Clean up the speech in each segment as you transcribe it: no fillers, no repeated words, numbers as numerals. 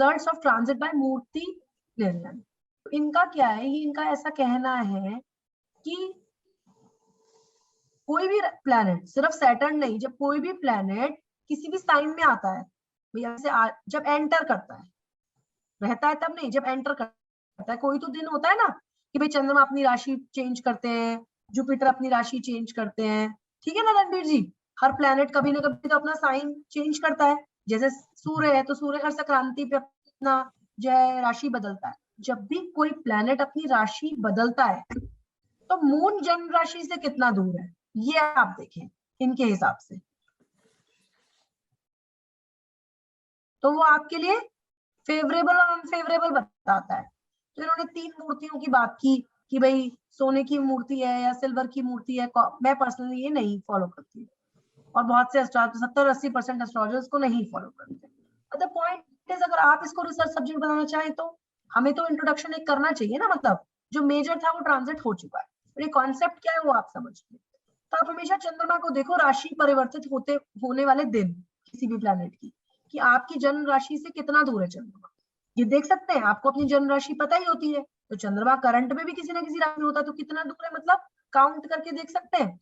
Results of transit bye मूर्ति निर्णय। तो इनका क्या है, ये इनका ऐसा कहना है कि कोई भी प्लैनेट, सिर्फ सैटर्न नहीं, जब कोई भी प्लैनेट किसी भी साइन में आता है, भैया से जब एंटर करता है, रहता है तब नहीं, जब एंटर करता है, कोई तो दिन होता है ना कि भाई चंद्रमा अपनी राशि चेंज करते हैं, जुपिटर अपनी राशि चेंज करते हैं, ठीक है ना रणबीर जी। हर प्लैनेट कभी ना कभी तो अपना साइन चेंज करता है। जैसे सूर्य है तो सूर्य हर संक्रांति पे अपना जो है राशि बदलता है। जब भी कोई प्लैनेट अपनी राशि बदलता है तो मून जन्म राशि से कितना दूर है, ये आप देखें इनके हिसाब से। तो वो आपके लिए फेवरेबल और अनफेवरेबल बताता है। तो इन्होंने 3 मूर्तियों की बात की कि भाई सोने की मूर्ति है या सिल्वर की मूर्ति है। मैं पर्सनली ये नहीं फॉलो करती हूँ, और बहुत से एस्ट्रोलॉजर 70-80% एस्ट्रोलॉजर्स को नहीं फॉलो करते। द पॉइंट इज, अगर आप इसको रिसर्च सब्जेक्ट बनाना चाहें तो हमें तो इंट्रोडक्शन एक करना चाहिए ना, मतलब जो मेजर था वो ट्रांजिट हो चुका है, ये कॉन्सेप्ट क्या है वो आप समझिए। तो आप हमेशा चंद्रमा को देखो, राशि परिवर्तित होने वाले दिन किसी भी प्लैनेट की, कि आपकी जन्म राशि से कितना दूर है चंद्रमा, ये देख सकते हैं। आपको अपनी जन्म राशि पता ही होती है, तो चंद्रमा करंट में भी किसी ना किसी राशि में होता है, तो कितना दूर है मतलब काउंट करके देख सकते हैं।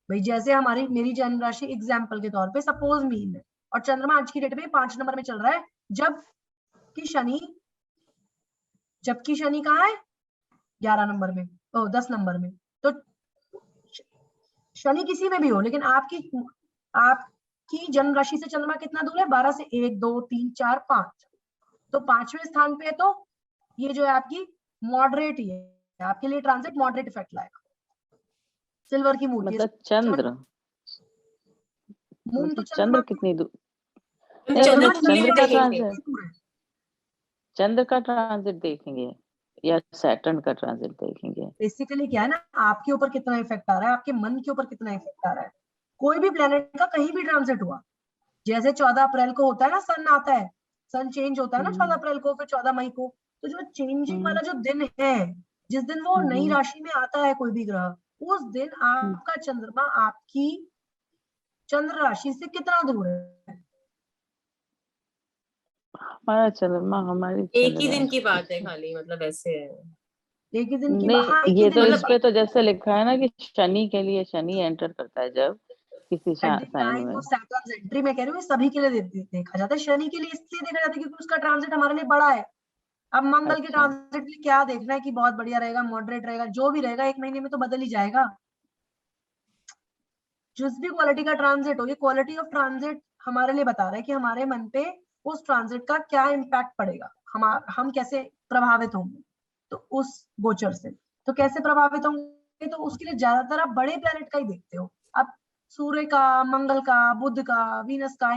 भाई जैसे हमारी मेरी जन्म राशि एग्जाम्पल के तौर पे सपोज मीन है, और चंद्रमा आज की डेट में 5 नंबर में चल रहा है, जबकि शनि कहाँ है 11 नंबर में, 10 नंबर में। तो शनि किसी में भी हो, लेकिन आपकी जन्म राशि से चंद्रमा कितना दूर है, 12 से 1 2 3 4 5, तो 5वें स्थान पे है। तो ये जो है आपकी मॉडरेट ही है, आपके लिए ट्रांजिट मॉडरेट इफेक्ट लाएगा। सिल्वर की मूर्ति मतलब चंद्र, मून तो चंद्र कितनी दूर, चंद्र का ट्रांजिट देखेंगे या सैटर्न का ट्रांजिट देखेंगे? बेसिकली क्या है ना, आपके ऊपर कितना इफेक्ट आ रहा है, आपके मन के ऊपर कितना इफेक्ट आ रहा है। कोई भी प्लेनेट का कहीं भी ट्रांजिट हुआ, जैसे 14 अप्रैल को होता है ना, सन आता है, सन चेंज होता है ना 14 अप्रैल को, फिर 14 मई को, तो जो चेंजिंग वाला जो दिन है, जिस दिन वो नई राशि में आता है कोई भी ग्रह, उस दिन आपका चंद्रमा आपकी चंद्र राशि से कितना दूर है। हमारा चंद्रमा हमारी एक ही दिन की बात है खाली, मतलब ऐसे है एक ही दिन की नहीं, हाँ, ये तो इस पे तो जैसे लिखा है ना कि शनि के लिए, शनि एंटर करता है जब किसी साइन में। सैटर्न एंट्री मैं कह रही हूँ सभी के लिए देखा जाता है। शनि के लिए इसलिए देखा जाता है क्योंकि उसका ट्रांजिट हमारे लिए बड़ा है। अब मंगल के ट्रांजिट के लिए क्या देखना है कि बहुत बढ़िया रहेगा, मॉडरेट रहेगा, जो भी रहेगा 1 महीने में तो बदल ही जाएगा। जिस भी क्वालिटी का ट्रांजिट हो, ये क्वालिटी ऑफ ट्रांजिट हमारे लिए बता रहा है कि हमारे मन पे उस ट्रांजिट का क्या इम्पैक्ट पड़ेगा, हम कैसे प्रभावित होंगे। तो उस गोचर से तो कैसे प्रभावित होंगे, तो उसके लिए ज्यादातर आप बड़े प्लेनेट का ही देखते हो। अब सूर्य का, मंगल का, बुध का, वीनस का,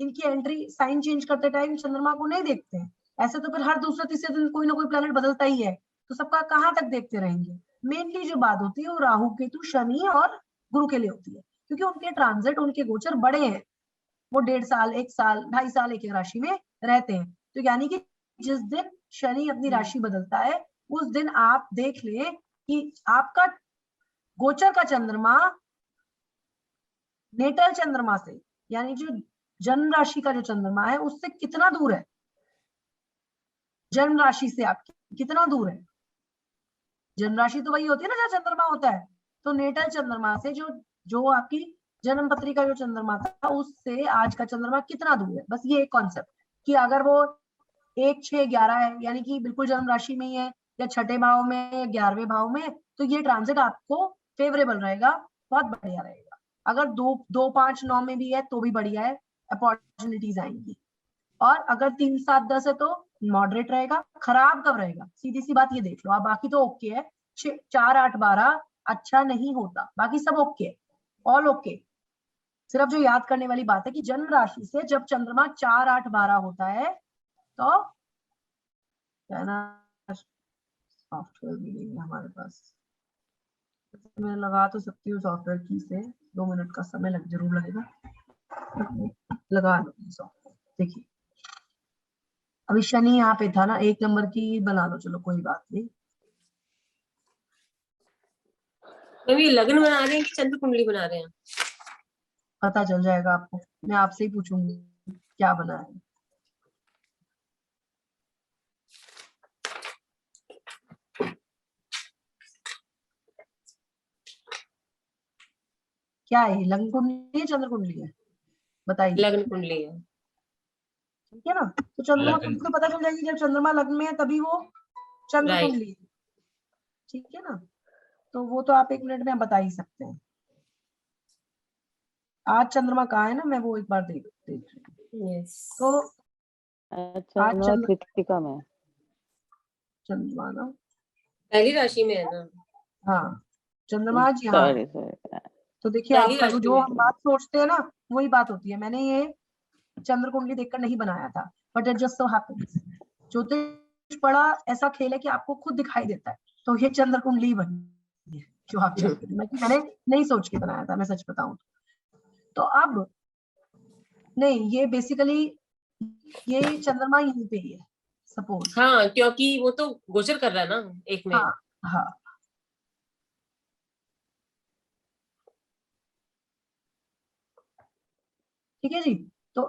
इनकी एंट्री साइन चेंज करते टाइम चंद्रमा को नहीं देखते हैं। ऐसे तो फिर हर दूसरे तीसरे दिन कोई ना कोई प्लेनेट बदलता ही है, तो सबका कहाँ तक देखते रहेंगे। मेनली जो बात होती है वो राहु केतु शनि और गुरु के लिए होती है, क्योंकि उनके ट्रांजिट, उनके गोचर बड़े हैं। वो 1.5 साल, 1 साल, 2.5 साल एक राशि में रहते हैं। तो यानी कि जिस दिन शनि अपनी राशि बदलता है, उस दिन आप देख ले कि आपका गोचर का चंद्रमा नेटल चंद्रमा से, यानी जो जन्म राशि का जो चंद्रमा है उससे कितना दूर है, जन्म राशि से आपकी कितना दूर है। जन्म राशि तो वही होती है ना जहाँ चंद्रमा होता है, तो नेटल चंद्रमा से जो आपकी जन्म पत्री का जो चंद्रमा था उससे आज का चंद्रमा कितना दूर है। बस ये एक कॉन्सेप्ट कि अगर वो 1 6 11 है, यानी कि बिल्कुल जन्म राशि में ही है, या 6ठे भाव में या 11वें भाव में, तो ये ट्रांजिट आपको फेवरेबल रहेगा, बहुत बढ़िया रहेगा। अगर 2 2 5 9 में भी है तो भी बढ़िया है, अपॉर्चुनिटीज आएंगी। और अगर 3 7 10 है तो मॉडरेट रहेगा। खराब कब रहेगा, सीधी सी बात ये देख लो आप, बाकी तो ओके है। 4 8 12 अच्छा नहीं होता, बाकी सब ओके, ऑल ओके। सिर्फ जो याद करने वाली बात है कि जन्म राशि से जब चंद्रमा 4 8 12 होता है तो सॉफ्टवेयर भी नहीं है हमारे पास। मैं लगा तो सकती हूँ सॉफ्टवेयर की से, 2 मिनट का समय जरूर लगेगा, लगा लो सॉफ्टवेयर। देखिए अभी शनि यहाँ पे था ना, 1 नंबर की बना लो, चलो कोई बात नहीं। तो ये लग्न बना रहे हैं कि चंद्र कुंडली बना रहे हैं? पता चल जाएगा आपको, मैं आपसे ही पूछूंगी क्या बना है। क्या है ये, लग्न कुंडली है चंद्र कुंडली है, बताइए। लग्न कुंडली है। ठीक है ना, तो चंद्रमा लग्न। को पता चल जाएगी, जब चंद्रमा लग्न में है तभी वो चंद्र Right. कुंडली है। ठीक है ना, तो वो तो आप 1 मिनट में बता ही सकते हैं। आज चंद्रमा कहाँ है ना, मैं वो एक बार देख रही हूँ। Yes. तो अच्छा आज मैं कृतिका में। चंद्रमा ना, पहली राशि में है ना। हाँ चंद्रमा आज यहाँ है। सॉरी तो देखिए पहली आपका राशि जो में हम है। बात सोचते हैं ना वही बात होती है। मैंने ये चंद्र कुंडली देखकर नहीं बनाया था, but it just so happens, ज्योतिष बड़ा ऐसा खेल है कि आपको खुद दिखाई देता है। तो ये चंद्र कुंडली बनी है जो आप चाहते थे, मैंने नहीं सोच के बनाया था, मैं सच बताऊं तो। अब नहीं, ये बेसिकली ये चंद्रमा यहीं पे ही है सपोज। हाँ, क्योंकि वो तो गोचर कर रहा है ना एक में। हाँ हाँ, ठीक है जी। तो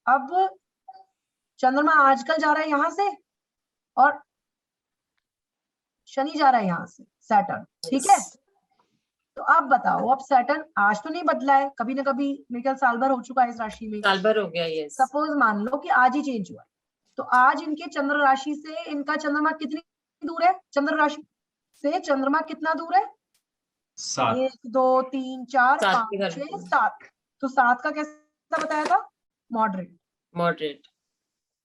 अब चंद्रमा आजकल जा रहा है यहाँ से, और शनि जा रहा है यहाँ से, सैटर्न। ठीक है, तो अब बताओ, अब सैटर्न आज तो नहीं बदला है, कभी ना कभी मेरे ख्याल साल भर हो चुका है इस राशि में। साल भर हो गया। यस। सपोज मान लो कि आज ही चेंज हुआ है, तो आज इनके चंद्र राशि से इनका चंद्रमा कितनी दूर है, चंद्र राशि से चंद्रमा कितना दूर है, 7। 1 2 3 4 सात 5 के घर 6 पे। 7। तो 7 का कैसा बताया था, मॉडरेट। मॉडरेट।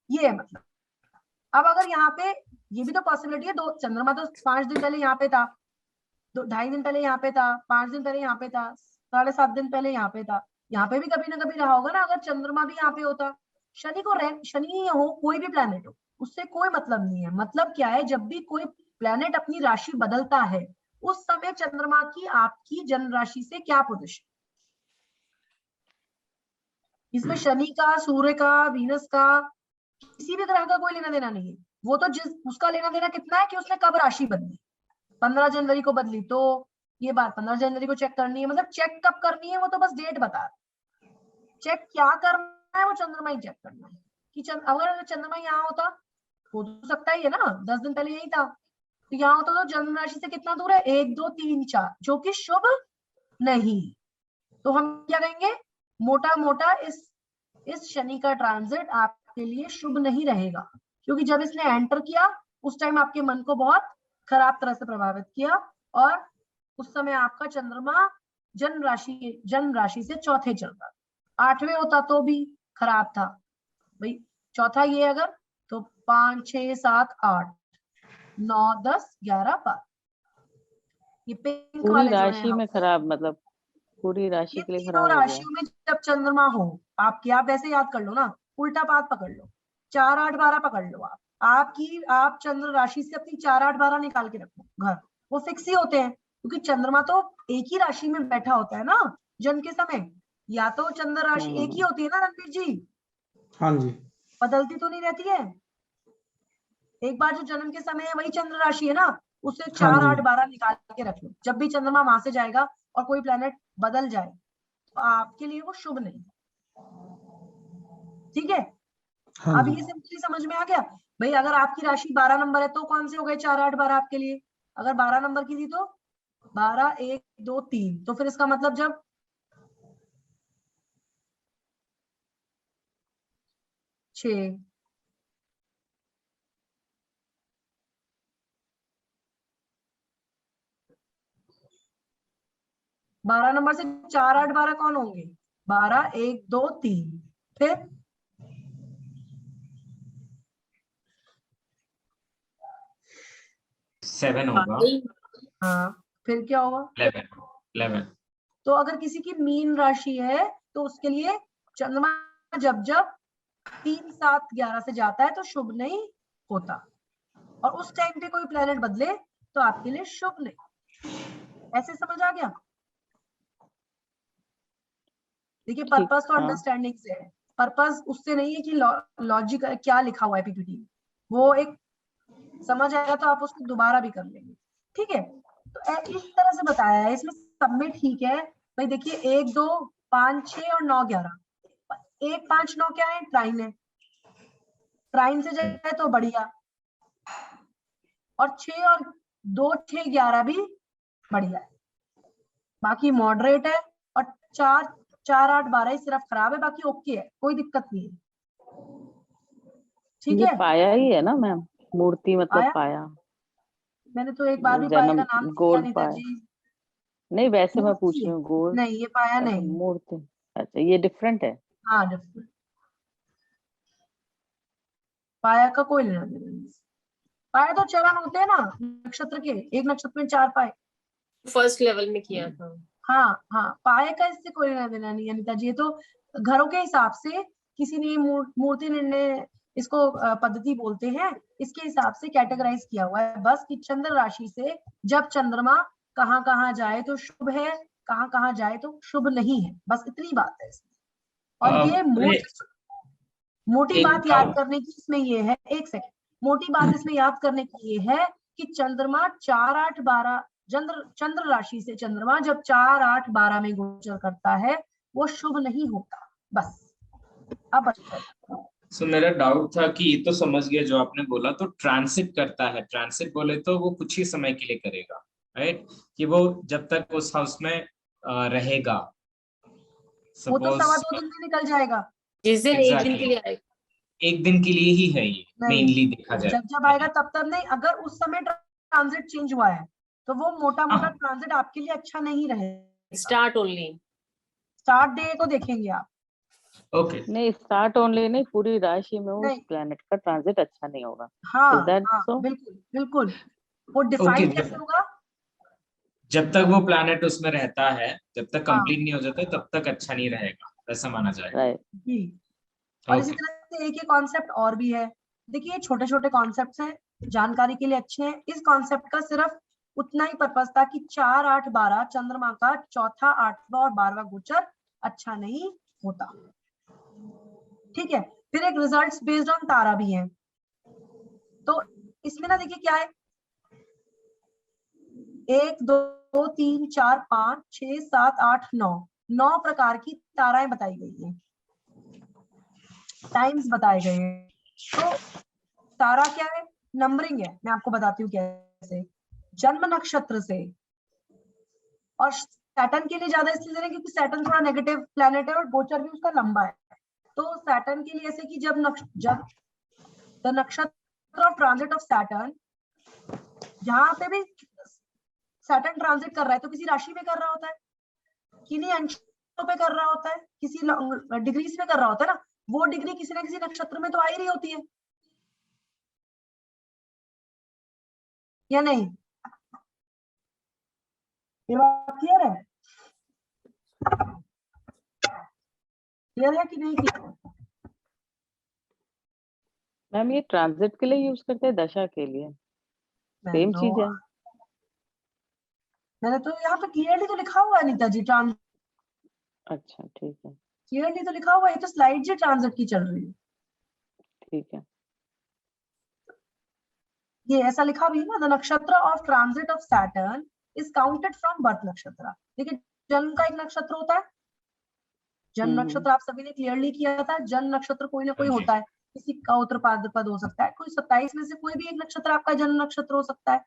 ये है मतलब। अब अगर यहाँ पे ये भी तो पॉसिबिलिटी है, दो चंद्रमा तो 5 दिन पहले यहाँ पे था, 2-2.5 दिन पहले यहाँ पे था, 5 दिन पहले यहाँ पे था, 7.5 दिन पहले यहाँ पे था। यहाँ पे भी कभी ना कभी रहा होगा ना, अगर चंद्रमा भी यहाँ पे होता। शनि हो, कोई भी प्लेनेट हो, उससे कोई मतलब नहीं है। मतलब क्या है, जब भी कोई प्लेनेट अपनी राशि बदलता है उस समय चंद्रमा की आपकी जन्म राशि से क्या पोजीशन, इसमें शनि का, सूर्य का, वीनस का, किसी भी ग्रह का कोई लेना देना नहीं है। वो तो जिस उसका लेना देना कितना है कि उसने कब राशि बदली। 15 जनवरी को बदली तो ये बात 15 जनवरी को चेक करनी है, मतलब चेक कब करनी है वो तो बस डेट बता रहा। चेक क्या करना है वो चंद्रमा ही चेक करना है कि अगर चंद्रमा यहाँ होता, हो तो सकता ही है ना, 10 दिन पहले यही था, तो यहाँ होता तो जन्म राशि से कितना दूर है, 1 2 3 4, जो कि शुभ नहीं। तो हम क्या कहेंगे, मोटा मोटा इस शनि का ट्रांजिट आपके लिए शुभ नहीं रहेगा, क्योंकि जब इसने एंटर किया उस टाइम आपके मन को बहुत खराब तरह से प्रभावित किया, और उस समय आपका चंद्रमा जन्म राशि से चौथे चल रहा, 8वें होता तो भी खराब था भाई। चौथा ये अगर तो 5 6 7 8 9 10 11 12, ये पिंक पूरी वाले जो है राशि में खराब, मतलब पूरी राशि ये के लिए तीनों खराब हो गया। राशियों में जब चंद्रमा हो आपकी, आप ऐसे याद कर लो ना, उल्टा पात पकड़ लो, 4 8 12 पकड़ लो आप चंद्र राशि से अपनी 4 8 12 निकाल के रखो घर, वो फिक्स ही होते हैं, क्योंकि चंद्रमा तो एक ही राशि में बैठा होता है ना जन्म के समय। या तो चंद्र राशि एक ही होती है ना रणवीर जी, हाँ जी, बदलती तो नहीं रहती है। एक बार जो जन्म के समय है वही चंद्र राशि है ना, उससे 4 जी। 8 12 निकाल के रख लो। जब भी चंद्रमा वहां से जाएगा और कोई प्लेनेट बदल जाए तो आपके लिए वो शुभ नहीं। ठीक है, हाँ अब जी। ये सिंपली समझ में आ गया भाई। अगर आपकी राशि 12 नंबर है तो कौन से हो गए 4 8 12 आपके लिए। अगर 12 नंबर की थी तो 12 1 2 3, तो फिर इसका मतलब जब 6 12 नंबर से 4 8 12 कौन होंगे, 12 1 2 3, फिर 7 होगा। हाँ फिर क्या होगा 11। तो अगर किसी की मीन राशि है तो उसके लिए चंद्रमा जब जब 3 7 11 से जाता है तो शुभ नहीं होता, और उस टाइम पे कोई प्लेनेट बदले तो आपके लिए शुभ नहीं। ऐसे समझ आ गया। देखिए पर्पस तो हाँ। अंडरस्टैंडिंग से है, पर्पस उससे नहीं है कि लॉजिक क्या लिखा हुआ है पीपीटी में, वो एक समझ आएगा तो आप उसको दोबारा भी कर लेंगे। ठीक है, तो इस तरह से बताया है इसमें, सब में ठीक है भाई। देखिए 1 2 5 6 और 9 11, 1 5 9 क्या है, ट्राइन है, ट्राइन से जाए तो बढ़िया, और 6 और 2 6 11 भी बढ़िया है। बाकी मॉडरेट है, और 4 4 8 12 ही सिर्फ खराब है, बाकी ओके है, कोई दिक्कत नहीं है। ठीक ये है, पाया ही है ना मैम, मूर्ति मतलब पाया? पाया, मैंने तो एक बार वो भी पाया जन्म का नाम नहीं लिया गोल्ड नीता पाया। जी। नहीं वैसे मैं पूछ मूर्ति रही है, हूँ गोल्ड। नहीं ये पाया अच्छा नहीं। मूर्ति, अच्छा ये डिफरेंट है। हाँ डिफरेंट, पाया का कोई लेना देना नहीं। पाया तो चरण होते हैं ना नक्षत्र के, एक नक्षत्र में 4 पाए। फर्स्ट लेवल में किया था। हाँ हाँ, पाए का इससे कोई लेना देना नहीं अनिता जी। ये तो घरों के हिसाब से किसी ने मूर्ति निर्णय इसको पद्धति बोलते हैं, इसके हिसाब से कैटेगराइज किया हुआ है बस, कि चंद्र राशि से जब चंद्रमा कहाँ कहाँ जाए तो शुभ है, कहाँ कहाँ जाए तो शुभ नहीं है, बस इतनी बात है इसमें। और ये मोटी एक बात याद doubt- करने की इसमें ये है, एक सेकंड, मोटी बात इसमें याद करने की ये है कि चंद्रमा 4 8 12 चंद्र राशि से चंद्रमा जब 4 8 12 में गोचर करता है वो शुभ नहीं होता, बस। अब सो मेरा डाउट था कि ये तो समझ गया जो आपने बोला, तो ट्रांसिट करता है, ट्रांसिट बोले तो वो कुछ ही समय के लिए करेगा, राइट? कि वो जब तक उस हाउस में रहेगा, वो तो सपोज 2.25 दिन में निकल जाएगा। जिस दिन एक दिन के एग्जैक्टली लिए आएगा। एक दिन के लिए ही है ये, नहीं, मेनली देखा जाए जब जब आएगा तब तब नहीं, अगर उस समय ट्रांजिट चेंज हुआ है तो वो मोटा मोटा ट्रांजिट आपके लिए अच्छा नहीं रहेगा। Start only. स्टार्ट डे को देखेंगे आप। ओके। नहीं स्टार्ट ओनली नहीं, पूरी राशि में उस नहीं, प्लेनेट का ट्रांजिट अच्छा नहीं होगा। हाँ इज दैट हाँ सो? बिल्कुल बिल्कुल। वो ओके, डिफाइन कैसे होगा? जब तक वो प्लैनेट उसमें रहता है, जब तक हाँ कंप्लीट नहीं हो जाता तब तक अच्छा नहीं रहेगा, ऐसा माना जाएगा। राइट। जी। और इसी ओके। तरह से एक ही कॉन्सेप्ट और भी है। देखिए छोटे छोटे कॉन्सेप्ट्स हैं, जानकारी के लिए अच्छे हैं। इस कॉन्सेप्ट का सिर्फ उतना ही पर्पस था कि 4 8 12 चंद्रमा का चौथा 8वां और 12वां गोचर अच्छा नहीं होता। ठीक है, फिर एक रिजल्ट्स बेस्ड ऑन तारा भी है। तो इसमें ना देखिए क्या है, 1 2 3 4 5 6 7 8 9 प्रकार की ताराएं बताई गई हैं, टाइम्स बताए गए हैं। तो तारा क्या है? नंबरिंग है, मैं आपको बताती हूँ कैसे। जन्म नक्षत्र से, और सैटर्न के लिए ज्यादा इसलिए दे रहे हैं क्योंकि सैटर्न थोड़ा नेगेटिव प्लैनेट है और गोचर भी उसका लंबा है। तो सैटर्न के लिए ऐसे कि जब द नक्षत्र ऑफ ट्रांजिट ऑफ सैटर्न, जहां पे भी सैटर्न ट्रांजिट कर रहा है तो किसी राशि में कर रहा होता है, किन्हीं अंशों पे कर रहा होता है, किसी डिग्रीज पे कर रहा होता है ना, वो डिग्री किसी न किसी नक्षत्र में तो आ ही रही होती है या नहीं? ये बात क्लियर है? क्लियर है कि नहीं क्लियर? मैम ये ट्रांजिट के लिए यूज करते हैं, दशा के लिए सेम चीज है। मैंने तो यहाँ पे क्लियरली तो लिखा हुआ है नीता जी, ट्रांजिट अच्छा ठीक है क्लियरली तो लिखा हुआ है। ये तो स्लाइड जी ट्रांजिट की चल रही है, ठीक है। ये ऐसा लिखा भी है ना, द नक्षत्र of transit of Saturn is counted from birth नक्षत्र। देखिए जन्म का एक नक्षत्र होता है, जन्म नक्षत्र आप सभी ने क्लियरली किया था। जन्म नक्षत्र कोई ना कोई होता है, किसी का उत्तरपाद्रपद हो सकता है, कोई 27 में से कोई भी एक नक्षत्र आपका जन्म नक्षत्र हो सकता है।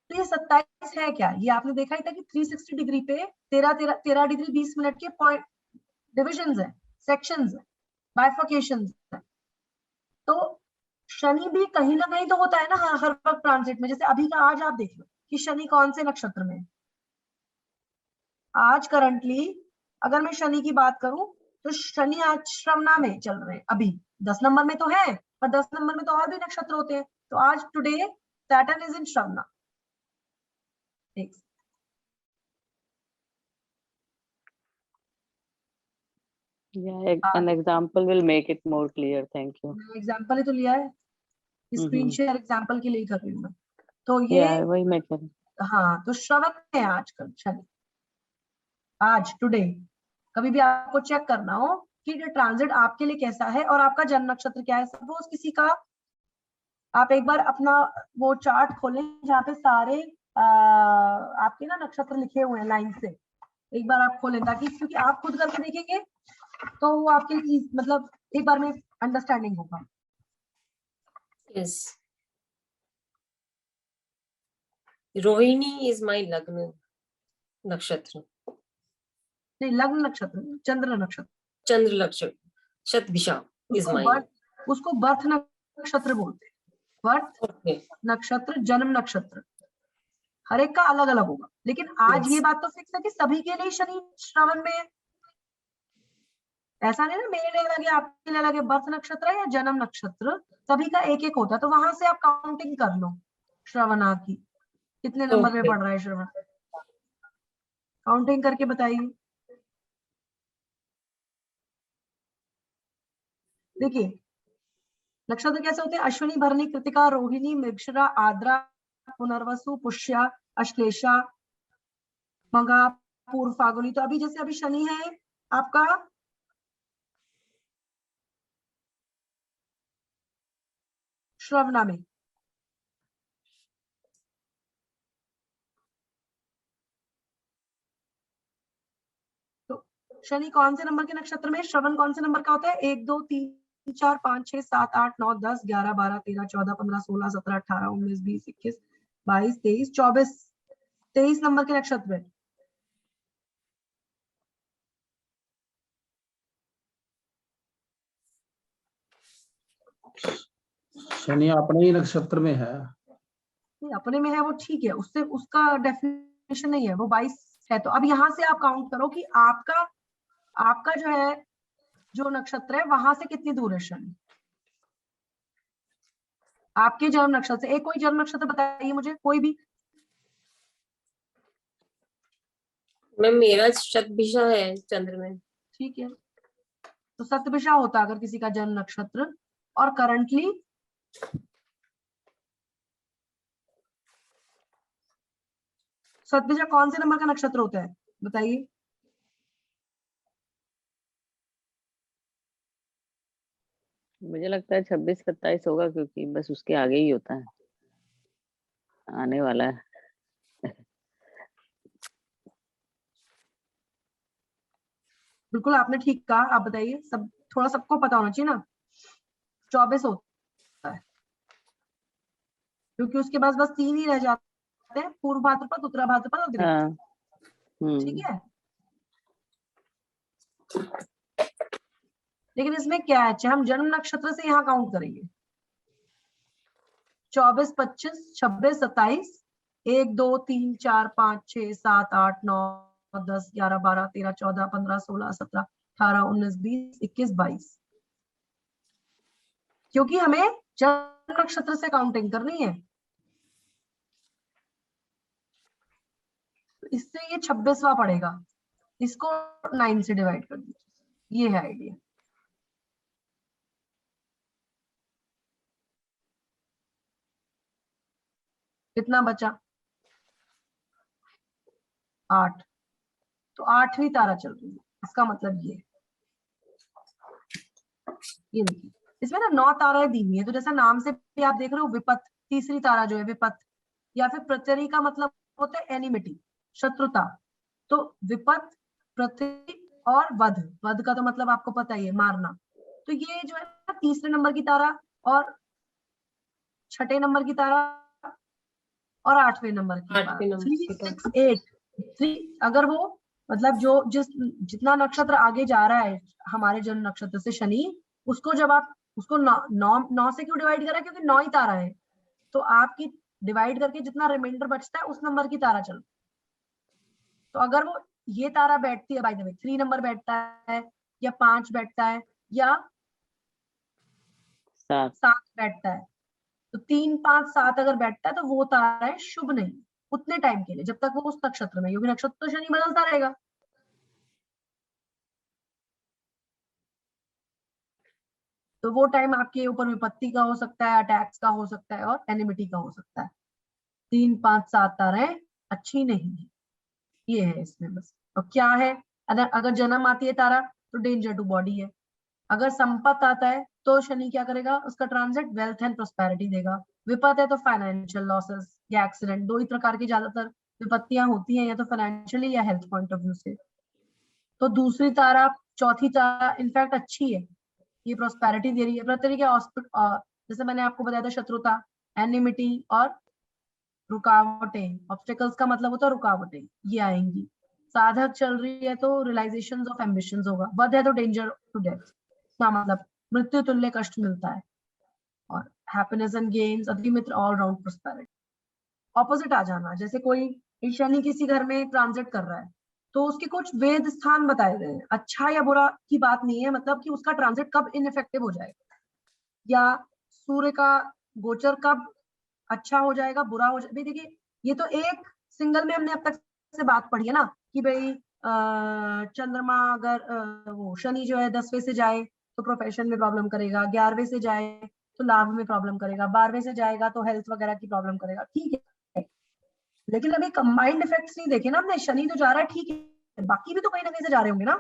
तो ये 27 है क्या? ये आपने देखा ही था कि 360 डिग्री पे 13 डिग्री 20 मिनट के पॉइंट डिविजन है, सेक्शन है, बाइफर्केशन है। तो शनि भी कहीं ना कहीं तो होता है ना हर वक्त ट्रांजिट में। जैसे अभी का आज आप देख लो कि शनि कौन से नक्षत्र में है। आज करंटली अगर मैं शनि की बात करूं तो शनि आज श्रवणा में चल रहे हैं अभी, 10 नंबर में तो है, पर 10 नंबर में तो और भी नक्षत्र होते हैं। तो आज today Saturn is in Shravana. An example will make it more clear. Thank you. Example ही तो लिया है, स्क्रीन शेयर एग्जाम्पल के लिए कर रही हूँ मैं। तो ये वही मैं कह रही हूँ। हाँ, तो श्रवण है आजकल शनि, आज टुडे। कभी भी आपको चेक करना हो कि ट्रांजिट आपके लिए कैसा है और आपका जन्म नक्षत्र क्या है। सपोज किसी का, आप एक बार अपना वो चार्ट खोलें जहाँ पे सारे आपके ना नक्षत्र लिखे हुए हैं लाइन से, एक बार आप खोलें, ताकि क्योंकि आप खुद करके देखेंगे तो वो आपके लिए मतलब एक बार में अंडरस्टैंडिंग होगा। यस, रोहिणी इज माय लग्न। नक्षत्र, नहीं, लग्न नक्षत्र, चंद्र नक्षत्र, चंद्र नक्षत्र, शतभिषा इज उसको माइन। उसको बर्थ नक्षत्र बोलते हैं। बर्थ ओके, नक्षत्र, जन्म नक्षत्र, हर एक का अलग अलग होगा। लेकिन आज ये Yes. बात तो फिक्स है कि सभी के लिए शनि श्रवण में है। ऐसा नहीं ना मेरे लिए अलग है आपके लिए अलग है। बर्थ नक्षत्र या जन्म नक्षत्र सभी का एक एक होता है, तो वहां से आप काउंटिंग कर लो श्रवणा की, कितने नंबर में Okay. पड़ रहा है श्रवण, काउंटिंग करके बताइए। देखिए नक्षत्र कैसे होते हैं, अश्विनी, भरणी, कृतिका, रोहिणी, मृगशिरा, आद्रा, पुनर्वसु, पुष्या, अश्लेषा, मघा, पूर्व, फाल्गुनी। तो अभी जैसे अभी शनि है आपका श्रवणा में, तो शनि कौन से नंबर के नक्षत्र में, श्रवण कौन से नंबर का होता है, 1 2 3 4 5 6 7 8 9 10 11 12 13 14 15 16 17 18 19 20 21 22 23 24, 23 नंबर के नक्षत्र में। शनि अपने ही नक्षत्र में है। नहीं, अपने में है वो ठीक है, उससे उसका डेफिनेशन नहीं है, वो 22 है। तो अब यहाँ से आप काउंट करो कि आपका आपका जो है जो नक्षत्र है वहां से कितनी दूर है शनि, आपके जन्म नक्षत्र से। एक कोई जन्म नक्षत्र बताइए मुझे, कोई भी। मैम मेरा शतभिषा है चंद्र में। ठीक है, तो सतभिषा होता अगर किसी का जन्म नक्षत्र, और करंटली सतभिषा कौन से नंबर का नक्षत्र होता है बताइए। मुझे लगता है 26-27 होगा, क्योंकि बस उसके आगे ही होता है, आने वाला है। बिल्कुल आपने ठीक कहा, आप बताइए। सब थोड़ा सबको पता होना चाहिए ना। 24 होता है, क्योंकि उसके पास बस 3 ही रह जाते हैं, पूर्व भाद्रपद, उत्तरा भाद्रपद और द्वितीया। हाँ। ठीक है, लेकिन इसमें क्या है, हम जन्म नक्षत्र से यहाँ काउंट करेंगे। 24 25 26 27 1 2 3 4 5 6 7 8 9 10 11 12 13 14 15 16 17 18 19 20 21 22, क्योंकि हमें जन्म नक्षत्र से काउंटिंग करनी है। तो इससे ये 26वां पड़ेगा, इसको 9 से डिवाइड कर दीजिए, ये है आइडिया। कितना बचा, 8। तो 8वीं तारा चल रही है, इसका मतलब ये देखिए इसमें ना 9 ताराएं दी हुई है। तो जैसा नाम से भी आप देख रहे हो, विपत, तीसरी तारा जो है विपत, या फिर प्रत्यरी का मतलब होता है एनिमिटी, शत्रुता। तो विपत, पृथ्वी और वध, वध का तो मतलब आपको पता ही है, मारना। तो ये जो है ना तीसरे नंबर की तारा और छठे नंबर की तारा और 8वें नंबर की तारा, 8वें नंबर 3 की तारा। 6 8 3। अगर वो मतलब जो जितना नक्षत्र आगे जा रहा है हमारे जन्म नक्षत्र से शनि, उसको जब आप उसको 9 से क्यों डिवाइड करा, क्योंकि 9 ही तारा है। तो आपकी डिवाइड करके जितना रिमाइंडर बचता है उस नंबर की तारा चल। तो अगर वो ये तारा बैठती है, बाय द वे 3 नंबर बैठता है या 5 बैठता है या 7 बैठता है, तो 3 5 7 अगर बैठता है तो वो तारा है शुभ नहीं उतने टाइम के लिए, जब तक वो उस नक्षत्र में, क्योंकि नक्षत्र तो शनि बदलता रहेगा। तो वो टाइम आपके ऊपर विपत्ति का हो सकता है, अटैक्स का हो सकता है और एनिमिटी का हो सकता है। 3 5 7 ताराएं अच्छी नहीं है, ये है इसमें बस। और क्या है, अगर जन्म आती है तारा तो डेंजर टू बॉडी है। अगर संपत्त आता है तो शनि क्या करेगा, उसका ट्रांजिट वेल्थ एंड प्रोस्पेरिटी देगा। विपत है तो फाइनेंशियल लॉसेस या एक्सीडेंट, 2 ही प्रकार की ज्यादातर विपत्तियां होती हैं, या तो फाइनेंशियली या हेल्थ पॉइंट ऑफ व्यू से। तो दूसरी तारा, चौथी तारा इनफैक्ट अच्छी है, ये प्रोस्पेरिटी दे रही है। प्रत्येक जैसे मैंने आपको बताया था, शत्रुता, एनिमिटी और रुकावटें, ऑब्स्टेकल्स का मतलब होता है रुकावटें, ये आएंगी। साधक चल रही है तो रियलाइजेशन ऑफ एम्बिशंस होगा, वध है तो डेंजर टू डेथ, क्या मतलब मृत्यु तुल्य कष्ट मिलता है, और हैप्पीनेस एंड गेन्स अति मित्र ऑल राउंड प्रोस्पेरिटी। ऑपोजिट आ जाना, जैसे कोई शनि किसी घर में ट्रांजिट कर रहा है तो उसके कुछ वेद स्थान बताए गए हैं, अच्छा या बुरा की बात नहीं है, मतलब कि उसका ट्रांजिट कब इनइफेक्टिव हो जाएगा, या सूर्य का गोचर कब अच्छा हो जाएगा बुरा हो जाएगा। देखिए ये तो एक सिंगल में हमने अब तक से बात पढ़ी है ना कि भाई चंद्रमा अगर वो शनि जो है 10वें से जाए तो प्रोफेशन में प्रॉब्लम करेगा, 11वें से जाए तो लाभ में प्रॉब्लम करेगा, 12वें से जाएगा तो हेल्थ वगैरह की प्रॉब्लम करेगा, ठीक है। लेकिन अभी कंबाइंड इफेक्ट्स नहीं देखे ना हमने, शनि तो जा रहा है ठीक है, बाकी भी तो कहीं ना कहीं से जा रहे होंगे ना,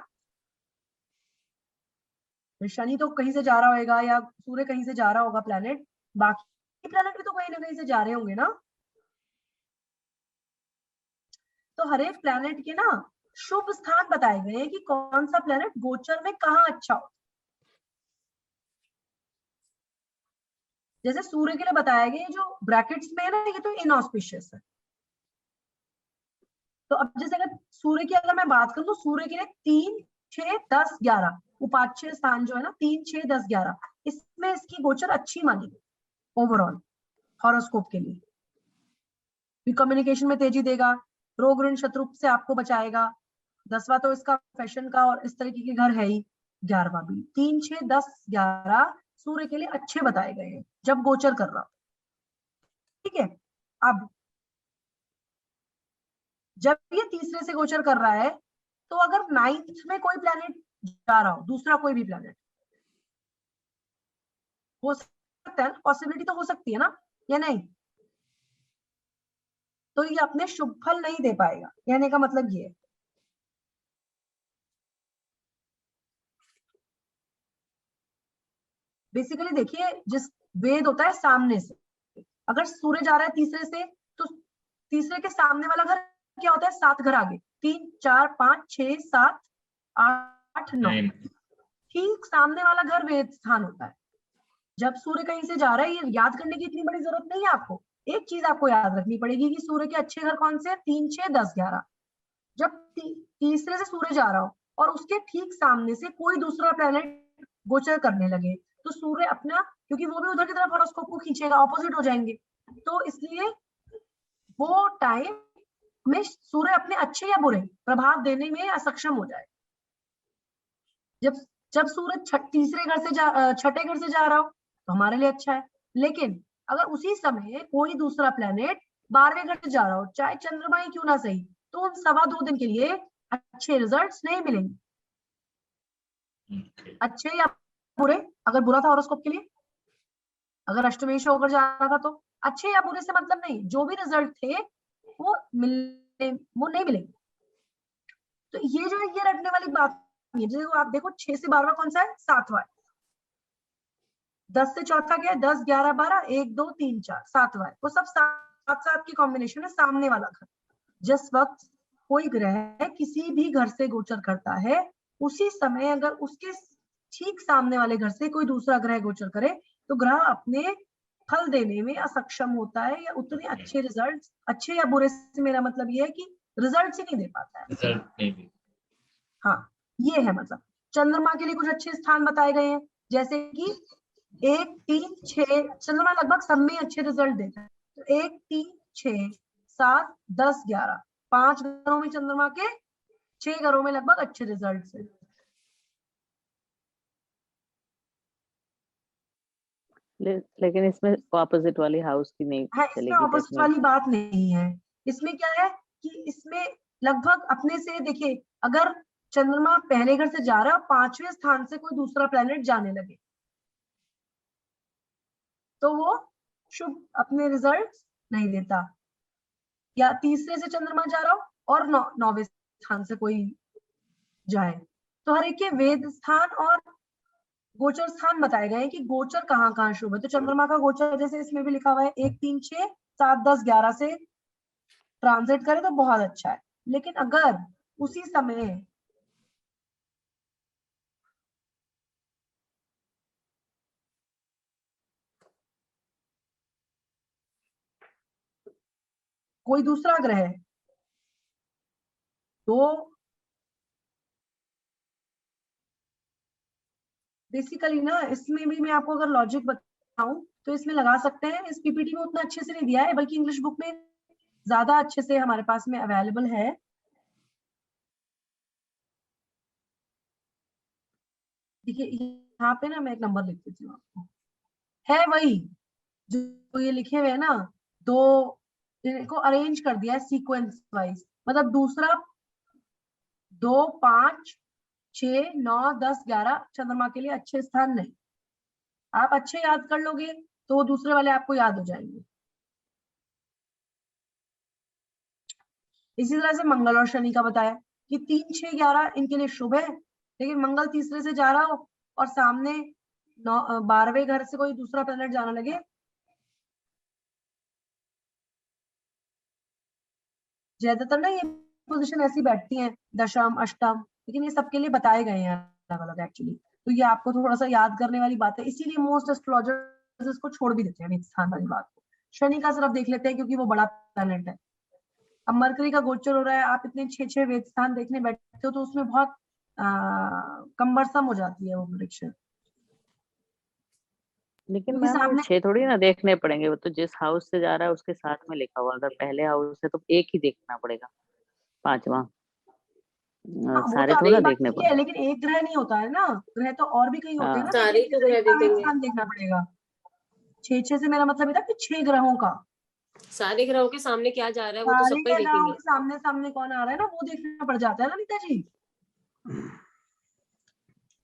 शनि तो कहीं से जा रहा होगा या सूर्य कहीं से जा रहा होगा प्लैनेट, बाकी प्लैनेट भी तो कहीं ना कहीं से जा रहे होंगे ना। तो हर एक प्लैनेट के ना शुभ स्थान बताए गए हैं कि कौन सा प्लैनेट गोचर में कहाँ अच्छा हो। जैसे सूर्य के लिए बताया गया जो ब्रैकेट्स में है ना, ये तो इनऑस्पिशियस है। तो अब जैसे अगर सूर्य की अगर मैं बात करूं तो सूर्य के लिए 3, 6, 10, 11 उपाच्य स्थान जो है ना 3, 6, 10, 11 इसमें इसकी गोचर अच्छी मानी गई ओवरऑल हॉरोस्कोप के लिए। कम्युनिकेशन में तेजी देगा, रोग ऋण शत्रु से आपको बचाएगा, 10वां तो इसका फैशन का और इस तरीके के घर है ही, 11वां भी। 3, 6, 10, 11 सूर्य के लिए अच्छे बताए गए हैं जब गोचर कर रहा, ठीक है। अब जब ये तीसरे से गोचर कर रहा है तो अगर 9th में कोई प्लैनेट जा रहा हो, दूसरा कोई भी प्लैनेट, हो सकता है, पॉसिबिलिटी तो हो सकती है ना, या नहीं, तो ये अपने शुभ फल नहीं दे पाएगा, कहने का मतलब ये है। बेसिकली देखिए जिस वेद होता है सामने से, अगर सूर्य जा रहा है तीसरे से तो तीसरे के सामने वाला घर क्या होता है, 7 घर आगे, 3, 4, 5, 6, 7, 8, 9, ठीक सामने वाला घर वेद स्थान होता है। जब सूर्य कहीं से जा रहा है, ये याद करने की इतनी बड़ी जरूरत नहीं है आपको, एक चीज आपको याद रखनी पड़ेगी कि सूर्य के अच्छे घर कौन से हैं, 3, 6, 10, 11। जब तीसरे से सूर्य जा रहा हो और उसके ठीक सामने से कोई दूसरा प्लैनेट गोचर करने लगे तो सूर्य अपना, क्योंकि वो भी उधर की तरफ हॉरोस्कोप को खींचेगा, ऑपोजिट हो जाएंगे, तो इसलिए वो टाइम में सूर्य अपने अच्छे या बुरे प्रभाव देने में असक्षम हो जाए। जब जब सूर्य तीसरे घर से छठे घर से जा रहा हो तो हमारे लिए अच्छा है, लेकिन अगर उसी समय कोई दूसरा प्लैनेट 12वें घर से जा रहा हो, चाहे चंद्रमा ही क्यों ना सही, तो उन 2.25 दिन के लिए अच्छे रिजल्ट्स नहीं मिलेंगे। अच्छे या बुरे, अगर बुरा था हॉरोस्कोप के लिए, अगर अष्टमेश होकर जा रहा था तो अच्छे या बुरे से मतलब नहीं, जो भी रिजल्ट थे वो वो नहीं मिलेंगे। तो ये जो है ये रटने वाली बात नहीं है। जैसे आप देखो 6 से 12वां कौन सा है, 7वां है। 10 से चौथा क्या है, 10, 11, 12, 1, 2, 3, 4 7वां है, वो सब 7 की कॉम्बिनेशन है सामने वाला घर। जिस वक्त कोई ग्रह किसी भी घर से गोचर करता है उसी समय अगर उसके ठीक सामने वाले घर से कोई दूसरा ग्रह गोचर करे तो ग्रह अपने फल देने में असक्षम होता है, या उतने अच्छे रिजल्ट, अच्छे या बुरे से मेरा मतलब ये है कि रिजल्ट ही नहीं दे पाता है। रिजल्ट नहीं भी। हाँ ये है मतलब। चंद्रमा के लिए कुछ अच्छे स्थान बताए गए हैं, जैसे कि 1, 3, 6 चंद्रमा लगभग सब में अच्छे रिजल्ट देता है, तो 1, 3, 6, 7, 10, 11 5 घरों में चंद्रमा के, 6 घरों में लगभग अच्छे रिजल्ट है। लेकिन इसमें ऑपोजिट वाली हाउस की नहीं हाँ इसमें चलेगी ऑपोजिट टेक्निक। वाली बात नहीं है। इसमें क्या है कि इसमें लगभग अपने से देखिए, अगर चंद्रमा पहले घर से जा रहा है और 5वें स्थान से कोई दूसरा प्लेनेट जाने लगे तो वो शुभ अपने रिजल्ट नहीं देता, या तीसरे से चंद्रमा जा रहा हो और 9वें स्थान से कोई जाए, तो हर एक के वेद स्थान और गोचर स्थान बताए गए हैं कि गोचर कहाँ कहाँ शुभ है। तो चंद्रमा का गोचर जैसे इसमें भी लिखा हुआ है 1, 3, 6, 7, 10, 11 से ट्रांजिट करे तो बहुत अच्छा है, लेकिन अगर उसी समय कोई दूसरा ग्रह तो बेसिकली ना इसमें भी मैं आपको अगर लॉजिक बताऊं तो इसमें लगा सकते हैं, इस पीपीटी में उतना अच्छे से नहीं दिया है, बल्कि इंग्लिश बुक में ज्यादा अच्छे से हमारे पास में अवेलेबल है। देखिए यहाँ पे ना मैं एक नंबर लिख देती हूँ आपको, है वही जो ये लिखे हुए है ना, दो इनको अरेंज कर दिया है सीक्वेंस वाइज, मतलब दूसरा 2, 5, 6, 9, 10, 11 चंद्रमा के लिए अच्छे स्थान नहीं। आप अच्छे याद कर लोगे तो वो दूसरे वाले आपको याद हो जाएंगे। इसी तरह से मंगल और शनि का बताया कि 3, 6, 11 इनके लिए शुभ है, लेकिन मंगल तीसरे से जा रहा हो और सामने 12वें घर से कोई दूसरा प्लेनेट जाना लगे, ज्यादातर ना ये पोजीशन ऐसी बैठती हैं, दशम अष्टम, लेकिन ये सबके लिए बताए गए हैं अलग अलग एक्चुअली। तो ये आपको थोड़ा सा याद करने वाली बात है, इसीलिए मोस्ट एस्ट्रोलॉजर्स इसको छोड़ भी देते हैं स्थान वाली बात को। शनि का सिर्फ देख लेते हैं क्योंकि वो बड़ा प्लेनेट है। अब मरकरी का गोचर हो रहा है, आप इतने 6 वेद स्थान देखने बैठते हो तो उसमें बहुत कम्बरसम हो जाती है वो प्रेडिक्शन। लेकिन क्योंकि मैम वो सामने 6 थोड़ी ना देखने पड़ेंगे, वो तो जिस हाउस से जा रहा है उसके साथ में लिखा हुआ, अगर पहले हाउस है तो एक ही देखना पड़ेगा, 5वां हाँ, वो सारे तो थोड़ा आपकी बात देखने ठीक है, पड़ेंगे। लेकिन एक ग्रह नहीं होता है ना, ग्रह तो और भी कई होते हैं ना, हाँ तो सारे ये तो ग्रह ग्रह का देखेंगे, स्थान देखना पड़ेगा। 6 से मेरा मतलब ये था कि 6 ग्रहों का, सारे ग्रहों के सामने क्या जा रहा है वो तो सारे सब पे के ग्रहों देखेंगे। के सामने सामने कौन आ रहा है ना वो देखना पड़ जाता है ना नीता जी,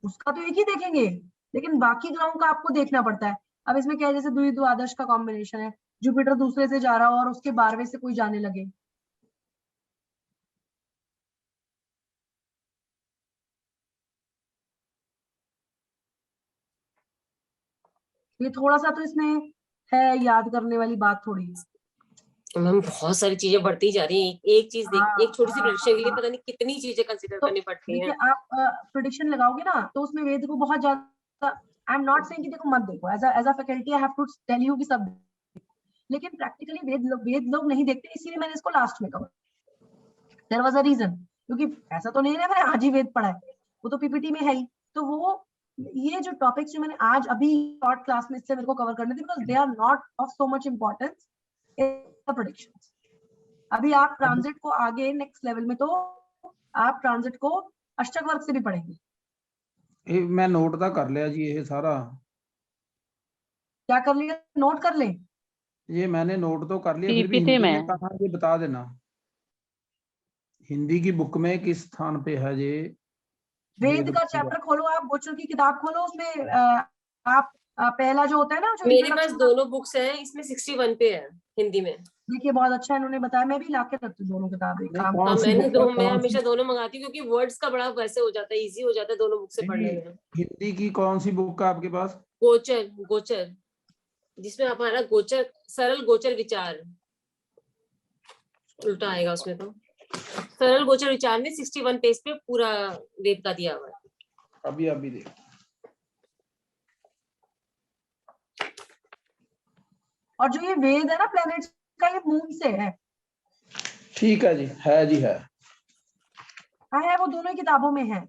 उसका तो एक ही देखेंगे, लेकिन बाकी ग्रहों का आपको देखना पड़ता है। अब इसमें क्या है, जैसे द्वि द्वादश का कॉम्बिनेशन है, जुपिटर दूसरे से जा रहा हो और उसके 12वें से कोई जाने लगे, ये थोड़ा सा तो इसमें है याद करने वाली बात थोड़ी। मैम बहुत सारी चीजें बढ़ती जा रही हैं, एक चीज देख, हाँ एक छोटी सी हाँ प्रेडिक्शन के लिए हाँ। पता नहीं कितनी चीजें कंसिडर तो करनी पड़ती देखिए हैं। आप प्रिडिक्शन लगाओगे ना तो उसमें वेद को बहुत ज्यादा, आई एम नॉट सेइंग कि देखो मत देखो, as a faculty I have to tell you कि सब, लेकिन प्रैक्टिकली वेद लोग नहीं देखते, इसीलिए मैंने इसको लास्ट में cover. There was a reason, क्योंकि ऐसा तो नहीं है मैंने आज ही वेद पढ़ा है, वो तो पीपीटी में है ही। तो वो ये जो टॉपिक्स जो मैंने आज अभी शॉर्ट क्लास में इससे मेरे को कवर करने थे, because they are not of so much importance in the predictions. अभी आप ट्रांजिट को आगे नेक्स्ट लेवल में, तो आप ट्रांजिट को अष्टक वर्ग से भी पढ़ेंगे। ਇਹ ਮੈਂ ਨੋਟ ਤਾਂ ਕਰ ਲਿਆ जी ये सारा, क्या कर लिया, नोट कर लें। ये मैंने नोट तो कर लिया, फिर भी पीपीटी हिंदी में में कहाँ ये बता देना, हिंदी की बुक में किस स्थान पे है ये वेद का पूरा। चैप्टर खोलो, आप गोचर की किताब खोलो, उसमें आप पहला जो होता है ना, जो मेरे पास इंट्रोडक्शन, दोनों बुक्स हैं, इसमें 61 पे है हिंदी में। देखिए बहुत अच्छा इन्होंने बताया, मैं भी लाके रखती हूँ दोनों किताब, एक नहीं, काम हाँ कौन सी मैंने बुक दो, है, मैं कौन सी हमेशा दोनों मंगाती हूँ क्योंकि वर्ड्स का बड़ा वैसे हो जाता है, इजी हो जाता है दोनों बुक से पढ़ने में। हिंदी की कौन सी बुक है आपके पास? गोचर, गोचर जिसमें हमारा गोचर, सरल गोचर विचार, उल्टा आएगा उसमें तो, सरल गोचर विचार में 61 पेज पे पूरा वेद का दिया हुआ है। अभी अभी देख, और जो ये वेद है ना प्लैनेट्स का, ये मून से है। ठीक है जी है। हाँ है, वो दोनों ही किताबों में है।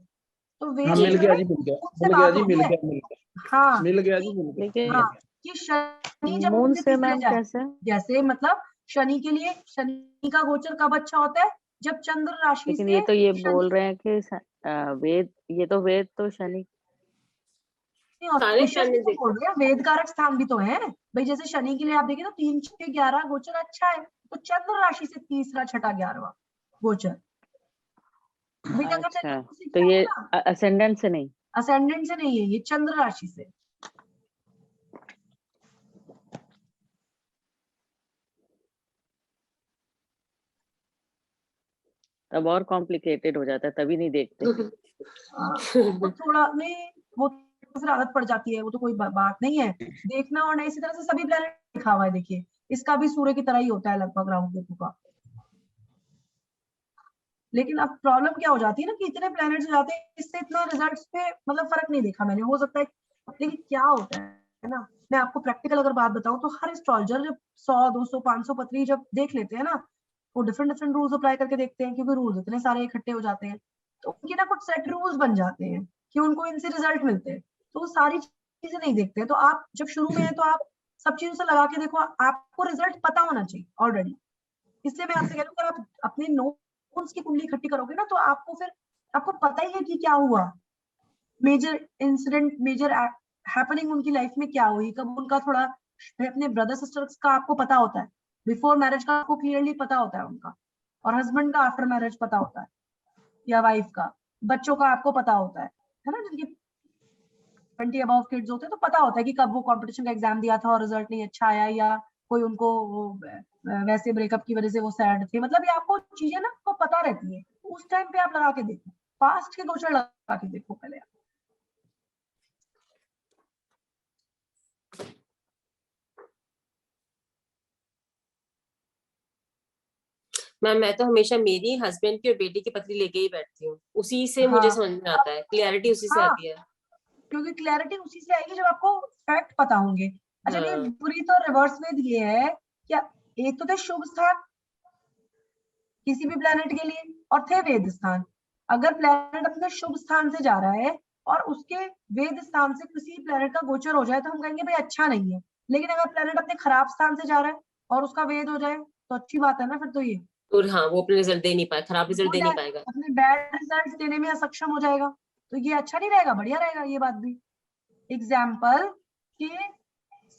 तो वेद हाँ में मिल जो गया है जी, मिल गया, मून से मिल गया बात जी, होती मिल है। गया, मिल गया, हाँ मिल गया जी, मिल गया। लेकिन हाँ, कि शनि जब मून मून से से तीसरे मैम जाए, कैसे? जैसे मतलब शनि के लिए, शनि का गोचर कब अच्छा होता है, जब चंद्र राशि लेकिन से ये तो ये शनि बोल रहे हैं कि वेद, ये तो वेद तो शनि, सारे ऑस्पिशियस भी प्लैनेट तो देखो, बोल रहे हैं, वेद कारक स्थान भी तो है भाई। जैसे शनि के लिए आप देखिए तो 3, 6, 11 गोचर अच्छा है, तो चंद्र राशि से तीसरा, छठा, 11वां गोचर बेटा का अच्छा चंद्र से तो क्या है ये ना, असेंडेंट से नहीं? असेंडेंट से नहीं है, ये चंद्र राशि से। तब और कॉम्प्लिकेटेड हो जाता है, तभी नहीं देखते। वो थोड़ा नहीं, वो तो फिर आदत पड़ जाती है, वो तो कोई बात नहीं है देखना और नहीं। इसी तरह से सभी प्लेनेट लिखा हुआ है, देखिए इसका भी सूर्य की तरह ही होता है लगभग राहु केतु का। लेकिन अब प्रॉब्लम क्या हो जाती है ना कि इतने प्लैनेट्स हो जाते हैं, इससे इतना रिजल्ट्स पे मतलब फर्क नहीं देखा मैंने, हो सकता है। लेकिन क्या होता है ना, मैं आपको प्रैक्टिकल अगर बात बताऊं तो हर एस्ट्रोलॉजर जब 100, 200, 500 पत्री जब देख लेते हैं ना, वो डिफरेंट डिफरेंट रूल्स अप्लाई करके देखते हैं, क्योंकि रूल्स इतने सारे इकट्ठे हो जाते हैं, तो उनके ना कुछ सेट रूल्स बन जाते हैं कि उनको इनसे रिजल्ट मिलते हैं, तो वो सारी चीजें नहीं देखते हैं। तो आप जब शुरू में है तो आप सब चीजों से लगा के देखो, आपको रिजल्ट पता होना चाहिए ऑलरेडी। इसलिए मैं आपसे कह रही हूँ, अगर आप अपने नोट्स की कुंडली इकट्ठी करोगे ना, तो आपको फिर आपको पता ही है कि क्या हुआ, मेजर इंसिडेंट, मेजर हैपनिंग उनकी लाइफ में क्या हुई, कब उनका थोड़ा, अपने ब्रदर सिस्टर्स का आपको पता होता है, बिफोर मैरिज का आपको क्लियरली पता होता है उनका, और हस्बैंड का आफ्टर मैरिज पता होता है, या वाइफ का, बच्चों का आपको पता होता है ना, जिनके 20 अबव किड्स होते हैं तो पता होता है कि कब वो कंपटीशन का एग्जाम दिया था और रिजल्ट नहीं अच्छा आया, या कोई उनको वैसे ब्रेकअप की वजह से वो सैड थे, मतलब ये आपको चीजें ना आपको पता रहती है, उस टाइम पे आप लगा के देखो, पास्ट के गोचर लगा के देखो पहले आप। मैम मैं तो हमेशा मेरी हस्बैंड की और बेटी की पत्री लेके ही बैठती हूँ, उसी से मुझे हाँ, समझ में आता है, क्लियरिटी उसी से हाँ, आती है। क्योंकि क्लैरिटी उसी से आएगी जब आपको फैक्ट पता होंगे। अच्छा, ये हाँ, विपरीत और रिवर्स में दिए है क्या, एक तो थे शुभ स्थान किसी भी प्लेनेट के लिए, और थे वेद स्थान। अगर प्लेनेट अपने शुभ स्थान से जा रहा है और उसके वेद स्थान से किसी प्लेनेट का गोचर हो जाए, तो हम कहेंगे भाई अच्छा नहीं है। लेकिन अगर प्लेनेट अपने खराब स्थान से जा रहा है और उसका वेद हो जाए, तो अच्छी बात है ना, फिर तो ये और हाँ वो अपने रिजल्ट दे नहीं पाए, खराब रिजल्ट दे गुड नहीं है, पाएगा। अपने बैड रिजल्ट देने में सक्षम हो जाएगा, तो ये अच्छा नहीं रहेगा, बढ़िया रहेगा ये बात भी। एग्जाम्पल कि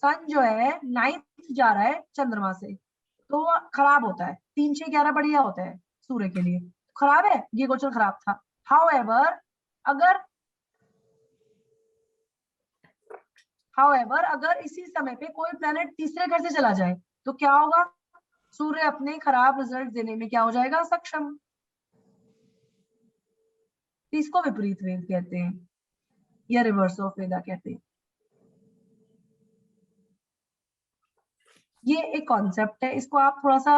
सन जो है 9th जा रहा है चंद्रमा से, तो खराब होता है, 3 6 11 बढ़िया होता है सूर्य के लिए, खराब है, ये गोचर खराब था। हाउएवर अगर इसी समय पे कोई प्लेनेट तीसरे घर से चला जाए, तो क्या होगा, सूर्य अपने खराब रिजल्ट देने में क्या हो जाएगा, सक्षम। इसको विपरीत वेद कहते हैं, या रिवर्स ऑफ वेदा कहते हैं। ये एक कॉन्सेप्ट है, इसको आप थोड़ा सा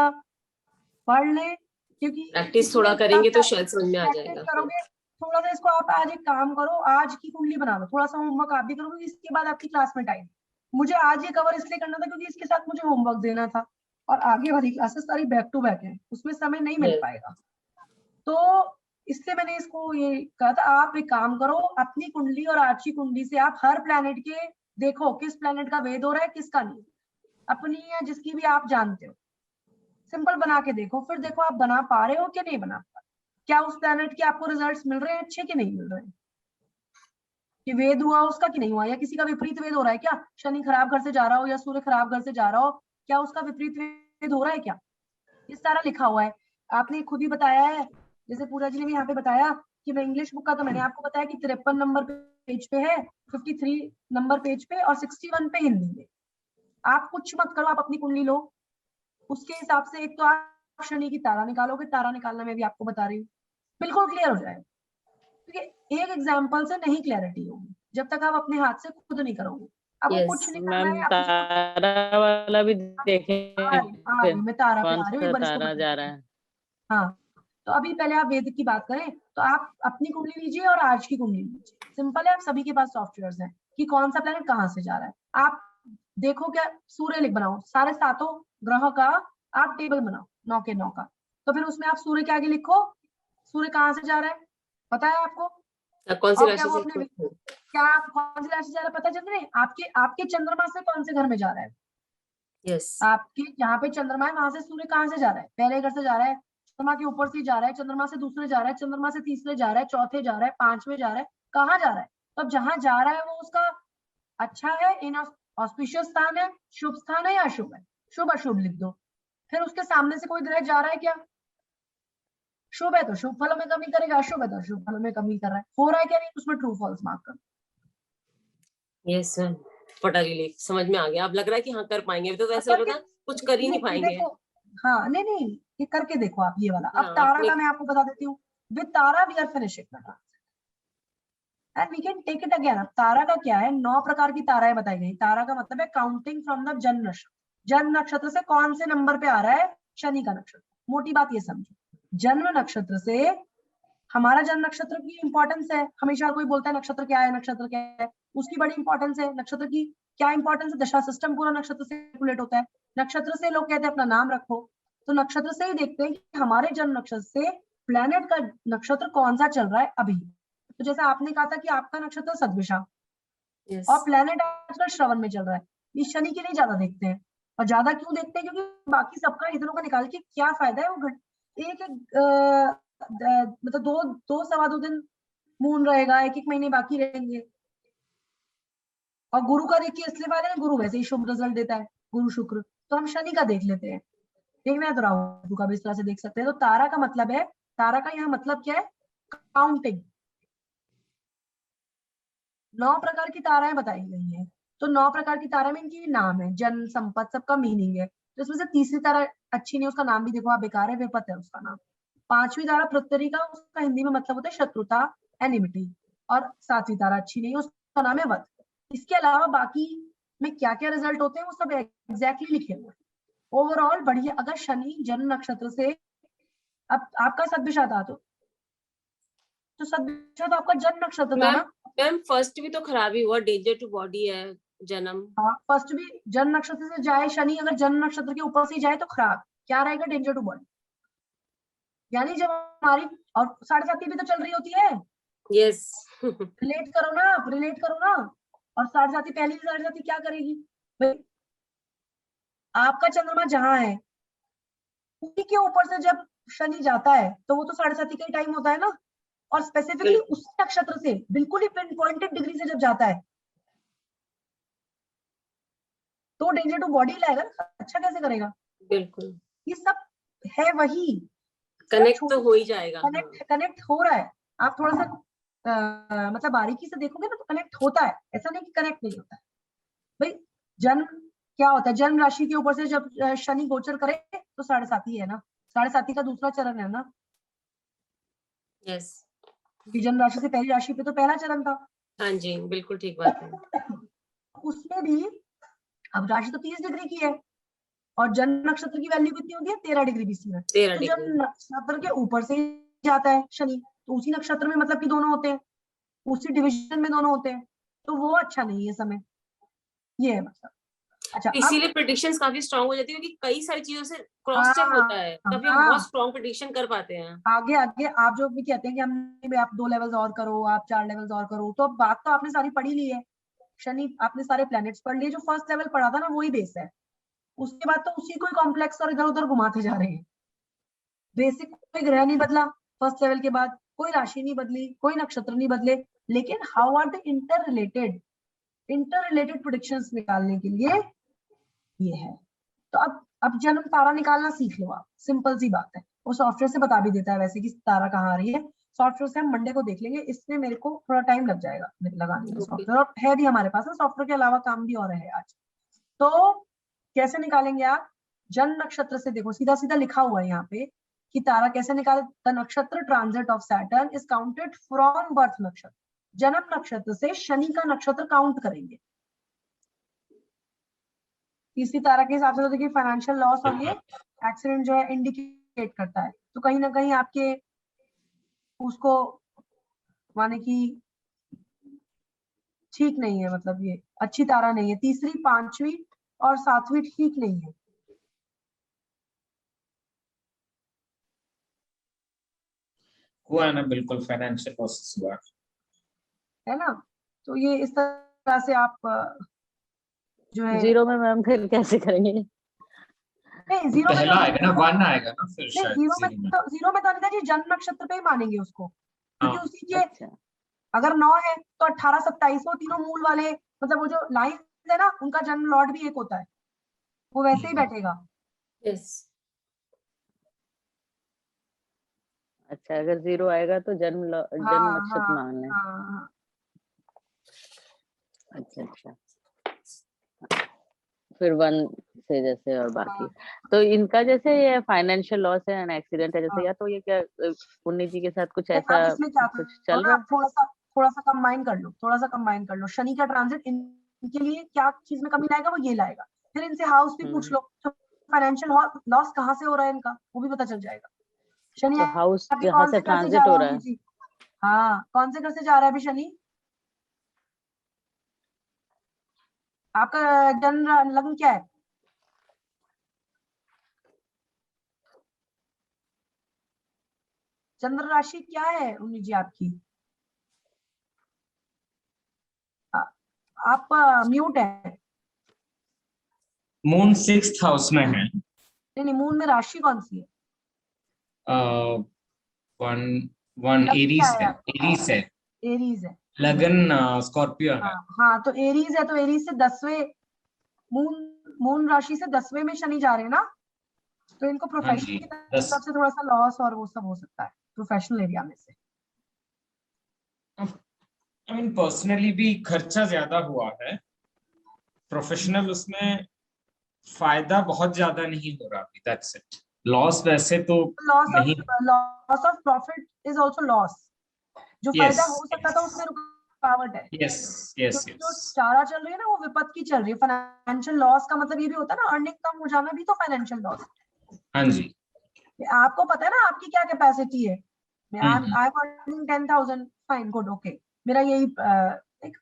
पढ़ लें, क्योंकि प्रैक्टिस थोड़ा इसमें करेंगे तो तब शायद समझ में आ प्रैक्टिस जाएगा। करोगे थोड़ा सा, इसको आप आज एक काम करो, आज की कुंडली बना लो, थोड़ा सा होमवर्क आप भी करोगे, इसके बाद आपकी क्लास में टाइम, मुझे आज ये कवर इसलिए करना था क्योंकि इसके साथ मुझे होमवर्क देना था, और आगे वाली क्लासेस सारी बैक टू बैक है, उसमें समय नहीं मिल Yes. पाएगा, तो इसलिए मैंने इसको ये कहा था, आप एक काम करो, अपनी कुंडली और आज की कुंडली से आप हर प्लेनेट के देखो किस प्लेनेट का वेद हो रहा है, किसका नहीं, अपनी या जिसकी भी आप जानते हो, सिंपल बना के देखो, फिर देखो आप बना पा रहे हो कि नहीं बना पा रहे, क्या उस प्लेनेट के आपको रिजल्ट्स मिल रहे हैं अच्छे कि नहीं मिल रहे हैं, कि वेद हुआ उसका कि नहीं हुआ, या किसी का विपरीत वेद हो रहा है क्या, शनि खराब घर से जा रहा हो या सूर्य खराब घर से जा रहा हो, क्या उसका विपरीत वेद हो रहा है क्या, ये सारा लिखा हुआ है। आपने खुद ही बताया है, जैसे पूजा जी ने भी यहाँ पे बताया कि मैं इंग्लिश बुक का, तो मैंने आपको बताया कि 53 नंबर पेज पे है, 53 नंबर पेज पे और 61 पे हिंदी में। आप कुछ मत करो, आप अपनी कुंडली लो, उसके हिसाब से एक तो आप शनि की तारा निकालोगे, तारा निकालना मैं भी आपको बता रही हूँ, बिल्कुल क्लियर हो जाएगा, क्योंकि एक एग्जाम्पल से नहीं क्लैरिटी होगी जब तक आप अपने हाथ से खुद नहीं करोगे। आपको Yes. कुछ नहीं करना मैम है, आप उसको तारा वाला भी देखें आ रही फिर, मैं तारा पे कौन आ रही हूँ, सा एक बार इसको तारा बता जा देती रहा हूँ। है। हाँ, तो अभी पहले आप वेद की बात करें, तो आप अपनी कुंडली लीजिए और आज की कुंडली लीजिए, सिंपल है, आप सभी के पास सॉफ्टवेयर हैं कि कौन सा प्लेनेट कहाँ से जा रहा है। आप देखो, क्या सूर्य लिख बनाओ, सारे 7 ग्रह का आप टेबल बनाओ 9 के 9 का, तो फिर उसमें आप सूर्य के आगे लिखो सूर्य कहाँ से जा रहा है, पता है आपको, अब कौन सी और क्या राशि वो से? अपने, क्या आप कौन सी राशि से जा रहा है पता चल रहा है, आपके आपके चंद्रमा से कौन से घर में जा रहा है, यस। आपके जहाँ पे चंद्रमा है वहां से सूर्य कहाँ से जा रहा है, पहले घर से जा रहा है, चंद्रमा के ऊपर से जा रहा है, चंद्रमा से दूसरे जा रहा है, चंद्रमा से तीसरे जा रहा है, चौथे जा रहा है, 5वें जा रहा है, कहाँ जा रहा है, तो अब जहां जा रहा है वो उसका अच्छा है, इन ऑस्पिशियस स्थान है, शुभ स्थान है या अशुभ है, शुभ अशुभ लिख दो। फिर उसके सामने से कोई ग्रह जा रहा है क्या, शुभ है तो शुभ फलों में कमी करेगा, अशुभ है तो अशुभ फलों में कमी कर रहा है, हो रहा है क्या नहीं, उसमें ट्रू फॉल्स मार्क कर। यस मैम, पटाली समझ में आ गया, अब लग रहा है कि हाँ कर पाएंगे, अभी तो ऐसा हो रहा था कुछ कर ही नहीं पाएंगे। देखो, हाँ नहीं नहीं, ये करके देखो आप ये वाला। अब हाँ, तारा आपने का मैं आपको बता देती हूँ, with tara we are finishing and we can take it again. अब तारा का क्या है, 9 प्रकार की ताराएं बताई गई, तारा का मतलब है काउंटिंग फ्रॉम द जन्म नक्षत्र, जन्म नक्षत्र से कौन से नंबर पे आ रहा है, शनि का नक्षत्र, मोटी बात ये समझो, जन्म नक्षत्र से हमारा जन्म नक्षत्र की इंपॉर्टेंस है, हमेशा कोई बोलता है नक्षत्र क्या है, नक्षत्र क्या है, उसकी बड़ी इंपॉर्टेंस है, नक्षत्र की क्या इंपॉर्टेंस है, दशा सिस्टम पूरा नक्षत्र से कैलकुलेट होता है, नक्षत्र से लोग कहते हैं अपना नाम रखो, तो नक्षत्र से ही देखते हैं कि हमारे जन्म नक्षत्र से प्लेनेट का नक्षत्र कौन सा चल रहा है अभी। तो जैसे आपने कहा था कि आपका नक्षत्र सद्विषा यस और प्लेनेट आजकल श्रवण में चल रहा है, ये शनि के लिए ज्यादा देखते हैं। और ज्यादा क्यों देखते हैं? क्योंकि बाकी सबका इधरों का निकाल के क्या फायदा है, वो एक एक मतलब दो सवा दो दिन मून रहेगा, एक एक महीने बाकी रहेंगे। और गुरु का देखिए इसलिए फायदा है, गुरु वैसे ही शुभ रिजल्ट देता है, गुरु शुक्र। तो हम शनि का देख लेते हैं, देखना है तो राहु का भी इस तरह से देख सकते हैं। तो तारा का मतलब है, तारा का यहाँ मतलब क्या है? काउंटिंग। 9 प्रकार की ताराएं बताई गई हैं। तो 9 प्रकार की तारा में इनकी नाम है, जन्म, संपत, सबका मीनिंग है। तो इसमें से तीसरी तारा अच्छी नहीं, उसका नाम भी देखो आप, बेकार है, विपत है उसका नाम। 5वीं तारा पृथ्वी का, उसका हिंदी में मतलब होता है शत्रुता, एनिमिटी। और 7वीं तारा अच्छी नहीं, उसका नाम है वध। इसके अलावा बाकी में क्या क्या रिजल्ट होते हैं वो सब एग्जैक्टली लिखे हुए हैं। ओवरऑल बढ़िया। अगर शनि जन्म नक्षत्र से, अब आपका सद्विषा था तो सद्विषा तो आपका जन्म नक्षत्र था ना। मैम फर्स्ट भी तो खराब ही हुआ, डेंजर टू बॉडी है जन्म। हाँ, फर्स्ट भी जन्म नक्षत्र से जाए शनि, अगर जन्म नक्षत्र के ऊपर से जाए तो खराब। क्या रहेगा? Danger to body. यानी जब हमारी और 7.5 भी तो चल रही होती है, यस रिलेट करो ना आप, रिलेट करो ना। और 7.5 पहली 7.5 क्या करेगी भाई? आपका चंद्रमा जहां है उसी के ऊपर से जब शनि जाता है तो वो तो 7.5 का ही टाइम होता है ना। और स्पेसिफिकली उस नक्षत्र से बिल्कुल ही पिन पॉइंटेड डिग्री से जब जाता है तो डेंजर टू बॉडी लाएगा ना, अच्छा कैसे करेगा? बिल्कुल ये सब है वही, कनेक्ट तो हो ही जाएगा। कनेक्ट हो रहा है। आप थोड़ा सा मतलब बारीकी से देखोगे ना तो कनेक्ट होता है, ऐसा नहीं कि कनेक्ट नहीं होता है भाई। जन्म क्या होता है? जन्म राशि के ऊपर से जब शनि गोचर करे तो 7.5 ही है ना, 7.5 का दूसरा चरण है ना। यस जन्म राशि से पहली राशि पे तो पहला चरण था। हाँ जी बिल्कुल ठीक बात है। उसमें भी अब राशि तो 30 डिग्री की है और जन्म नक्षत्र की वैल्यू कितनी होती है? 13 डिग्री बीसी में। 13 तो जब डिग्री नक्षत्र के ऊपर से ही जाता है शनि तो उसी नक्षत्र में मतलब कि दोनों होते हैं, उसी डिविजन में दोनों होते हैं, तो वो अच्छा नहीं है समय, ये है मतलब। अच्छा अब इसीलिए प्रेडिक्शंस काफी स्ट्रांग हो जाती है क्योंकि कई सारी चीजों से क्रॉस हाँ चेक होता है, तभी हम हाँ, बहुत स्ट्रांग प्रेडिक्शन कर पाते हैं। आगे आगे आप जो भी कहते हैं कि हमने भी आप 2 लेवल्स और करो, आप 4 लेवल्स और करो, तो अब बात तो आपने सारी पढ़ी ली है। शनि आपने सारे प्लैनेट्स पढ़ लिए, जो फर्स्ट लेवल पढ़ा था ना वही बेस है। उसके बाद तो उसी को कॉम्प्लेक्स और इधर उधर घुमाते जा रहे हैं। बेसिक कोई ग्रह नहीं बदला फर्स्ट लेवल के बाद, कोई राशि नहीं बदली, कोई नक्षत्र नहीं बदले, लेकिन how are the interrelated predictions निकालने के लिए ये है। तो अब जन्म तारा निकालना सीख लो आप, सिंपल सी बात है। वो सॉफ्टवेयर से बता भी देता है वैसे कि तारा कहाँ आ रही है। सॉफ्टवेयर से हम मंडे को देख लेंगे, इसमें मेरे को थोड़ा टाइम लग जाएगा लगाने में सॉफ्टवेयर, और है भी हमारे पास ना सॉफ्टवेयर के अलावा काम भी और है आज। तो कैसे निकालेंगे आप? जन्म नक्षत्र से देखो, सीधा सीधा लिखा हुआ है यहाँ पे कि तारा कैसे निकाले। द नक्षत्र transit of Saturn is counted from birth नक्षत्र। जन्म नक्षत्र से शनि का नक्षत्र काउंट करेंगे। तीसरी तारा के हिसाब से तो देखिए फाइनेंशियल लॉस और ये एक्सीडेंट जो है इंडिकेट करता है, तो कहीं ना कहीं आपके उसको माने कि ठीक नहीं है, मतलब ये अच्छी तारा नहीं है। तीसरी, 5वीं और 7वीं ठीक नहीं है। हुआ है ना, बिल्कुल फाइनेंशियल लॉसेस हुआ है ना। तो ये इस तरह से आप जो है, जीरो में मैम फिर कैसे करेंगे? नहीं जीरो में पहला तो आएगा ना, 1 आएगा ना फिर नहीं, शायद जीरो में तो अनिता जी जन्म नक्षत्र पे ही मानेंगे उसको, क्योंकि हाँ उसी के अच्छा अगर 9 है तो 18, 27 वो तीनों मूल वाले, मतलब वो जो लाइन है ना उनका जन्म लॉर्ड भी एक होता है, वो वैसे ही बैठेगा। यस अच्छा, अगर जीरो आएगा तो जन्म हाँ नक्षत्र हाँ मान लें। हाँ, अच्छा अच्छा, फिर 1 से जैसे और बाकी। हाँ, तो इनका जैसे ये फाइनेंशियल लॉस है एंड एक्सीडेंट है जैसे, हाँ। या तो ये क्या पुण्य जी के साथ कुछ नहीं, ऐसा अब इसमें क्या कुछ करो चल ना, रहा आप थोड़ा सा कंबाइन कर लो, थोड़ा सा कंबाइन कर लो। शनि का ट्रांजिट इनके लिए क्या चीज में कमी लाएगा, वो ये लाएगा। फिर इनसे हाउस भी है? पूछ लो, तो फाइनेंशियल लॉस कहाँ से हो रहा है इनका, वो भी पता चल जाएगा। शनि तो हाउस आपके जहाँ कौन से से घर से जा ट्रांजिट रहा हो है रहा है, जी? हाँ, कौन से घर से जा रहा है अभी शनि? आपका जन्म लग्न क्या है? चंद्र राशि क्या है उन्नी जी आपकी? आप म्यूट है। मून 6th हाउस में है। नहीं, मून में राशि कौन सी है? वन लग्न क्या एरीज है है। आपका? एरीज है। एरीज है। लगन स्कॉर्पियो है। हाँ हाँ, तो एरीज है, तो एरीज से 10वें, मून राशि से 10वें में शनि जा रहे हैं ना, तो इनको हाँ प्रोफेशन जी, की 10। तरफ से थोड़ा सा लॉस और वो सब हो सकता है प्रोफेशनल एरिया में से। आई मीन पर्सनली भी खर्चा ज्यादा हुआ है। प्रोफेशनल उसमें फायदा बहुत ज्यादा नहीं हो रहा अभी, दैट्स इट। लॉस वैसे तो नहीं। Loss of profit is also loss. जो यस फायदा हो सकता था उसमें रुकावट है, यस यस क्योंकि जो यस। चारा चल रही है ना वो विपत्त की चल रही है। फाइनेंशियल लॉस का मतलब ये भी होता है ना, अर्निंग कम हो जाना भी तो फाइनेंशियल लॉस। हाँ जी। आपको पता है ना आपकी क्या कैपेसिटी है। Hmm. I am earning 10,000, fine, good, okay. मेरा यही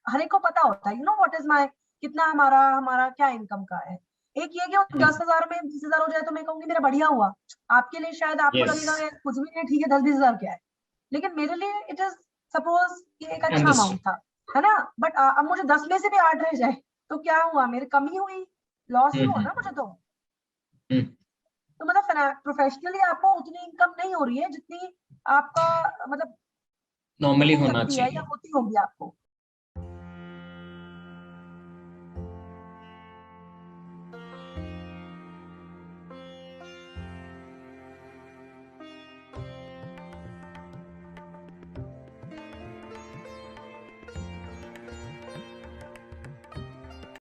हर एक को पता होता है, you know what is my, कितना हमारा हमारा क्या इनकम का है। एक ये कि 10,000 में 20,000 हो जाए तो मैं कहूंगी मेरा बढ़िया हुआ। आपके लिए शायद आपको यस, लगेगा यार कुछ भी नहीं, ठीक है 10-20,000 क्या है, लेकिन मेरे लिए इट इज, सपोज ये एक अच्छा अमाउंट अंडरस्टूड। था, है ना। बट अब मुझे 10 में से भी 8 रह जाए तो क्या हुआ, मेरी कमी हुई, लॉस ही हुआ ना मुझे तो। हम्म। तो मतलब प्रोफेशनली आपको उतनी इनकम नहीं हो रही है जितनी आपका मतलब नॉर्मली हो होना सकती है या चाहिए। होती होगी आपको।